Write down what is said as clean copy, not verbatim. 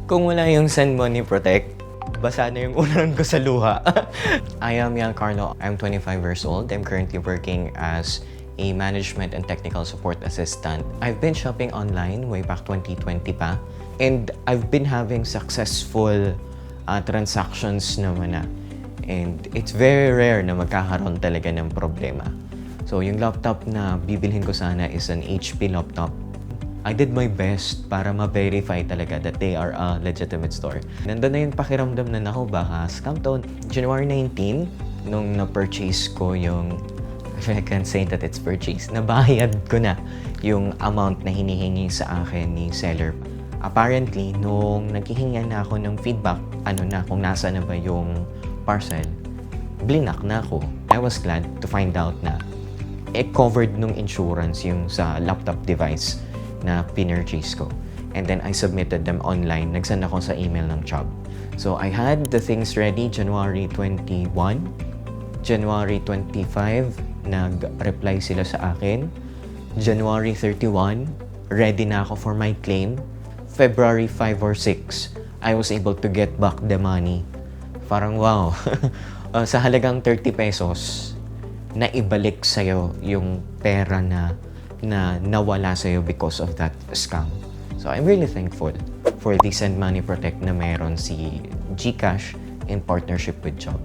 Kung wala yung Send Money Protect, basa na yung unan ko sa luha. I am Giancarlo. I'm 25 years old. I'm currently working as a management and technical support assistant. I've been shopping online way back 2020 pa. And I've been having successful transactions naman na. And it's very rare na magkakaroon talaga ng problema. So yung laptop na bibilhin ko sana is an HP laptop. I did my best para ma-verify talaga that they are a legitimate store. Nandun na yung pakiramdam na naku, baka scam to. January 19, nung na-purchase ko yung, actually I can't say that it's purchase, nabayad ko na yung amount na hinihingi sa akin ni seller. Apparently, nung naghihinga na ako ng feedback, kung nasa na ba yung parcel, blinak na ako. I was glad to find out na covered nung insurance yung sa laptop device na pinurchase ko. And then I submitted them online. Nagsend ako sa email ng job. So I had the things ready January 21. January 25, nag-reply sila sa akin. January 31, ready na ako for my claim. February 5 or 6, I was able to get back the money. Parang wow. Sa halagang 30 pesos, na ibalik sa'yo yung pera na nawala sa'yo because of that scam. So I'm really thankful for the Send Money Protect na meron si GCash in partnership with Job.